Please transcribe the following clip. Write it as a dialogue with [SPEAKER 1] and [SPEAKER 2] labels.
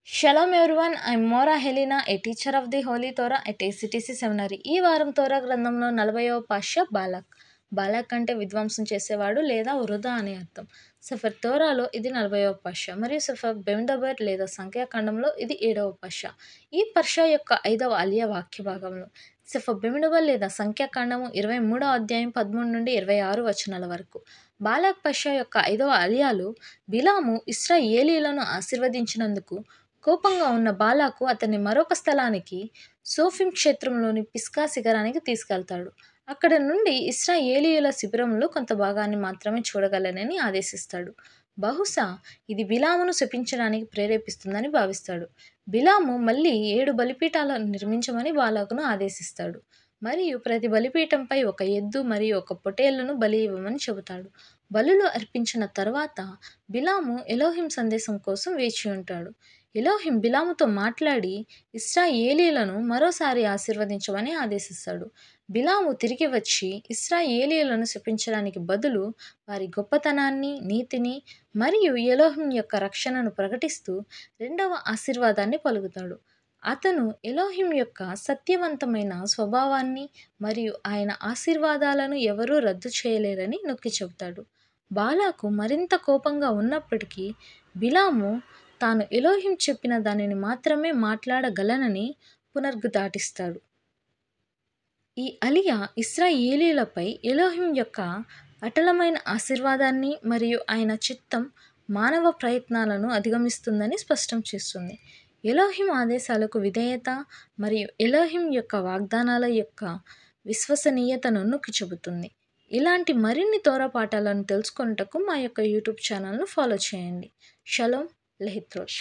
[SPEAKER 1] Shalom everyone, I'm Mora Helena, a teacher of the Holy Torah at ACTC Seminary. ఈ వారం తోరా గ్రంథంలో 40వ పాఠ్య బాలక్. బాలక్ అంటే విధ్వంసం చేసేవాడు లేదా వృధా అని అర్థం. సఫర్ తోరాలో ఇది 40వ పాఠ్య మరియు సఫర్ బెమ్దబర్ లేదా సంఖ్యాకాండంలో ఇది 7వ పాఠ్య. ఈ పాఠ్య యొక్క 5వ అలియా వాక్య భాగంలో సఫర్ బెమ్దబర్ లేదా సంఖ్యాకాండము 23వ అధ్యాయం 13 నుండి 26 వచనాల వరకు. బాలాక్ పాఠ్య యొక్క 5వ అలియాలో బిలాము ఇశ్రాయేలీయులను ఆశీర్వదించినందుకు కోపంగా ఉన్న బాలాకు అతన్ని మరొక స్థలానికి సోఫిం క్షేత్రంలోని పిస్కా శిఖరానికి తీసుకెళ్తాడు. అక్కడ నుండి ఇశ్రాయేలీయుల శిబిరంలో కొంత భాగాన్ని మాత్రమే చూడగలనని ఆదేశిస్తాడు. బహుశా ఇది బిలామును శపించడానికి ప్రేరేపిస్తుందని భావిస్తాడు. బిలాము మళ్ళీ 7 బలిపీఠాలను నిర్మించమని బాలాకును ఆదేశిస్తాడు మరియు ప్రతి బలిపీఠంపై ఒక ఎద్దు మరియు ఒక పొటేళ్లను బలి ఇవ్వమని చెబుతాడు. బలులు అర్పించిన తర్వాత బిలాము ఎలోహిం సందేశం కోసం వేచి ఉంటాడు. ఎలోహిం బిలాముతో మాట్లాడి ఇశ్రాయేలీయులను మరోసారి ఆశీర్వదించమని ఆదేశిస్తాడు. బిలాము తిరిగి వచ్చి ఇశ్రాయేలీయులను శపించడానికి బదులు వారి గొప్పతనాన్ని, నీతిని మరియు ఎలోహిం యొక్క రక్షణను ప్రకటిస్తూ రెండవ ఆశీర్వాదాన్ని పలుకుతాడు. అతను ఎలోహిం యొక్క సత్యవంతమైన స్వభావాన్ని మరియు ఆయన ఆశీర్వాదాలను ఎవరూ రద్దు చేయలేరని నొక్కి చెబుతాడు. బాలాకు మరింత కోపంగా ఉన్నప్పటికీ బిలాము తాను ఎలోహిం చెప్పిన దానిని మాత్రమే మాట్లాడగలనని పునరుద్ఘాటిస్తాడు. ఈ అలియా ఇశ్రాయేలీయులపై ఎలోహిం యొక్క అటలమైన ఆశీర్వాదాన్ని మరియు ఆయన చిత్తం మానవ ప్రయత్నాలను అధిగమిస్తుందని స్పష్టం చేస్తుంది. ఎలోహిం ఆదేశాలకు విధేయత మరియు ఎలోహిం యొక్క వాగ్దానాల యొక్క విశ్వసనీయతను నొక్కి చెబుతుంది. ఇలాంటి మరిన్ని తోరా పాఠాలను తెలుసుకొనుటకు మా యొక్క యూట్యూబ్ ఛానల్ను ఫాలో చేయండి. షలోమ్ లెహిత్రోట్.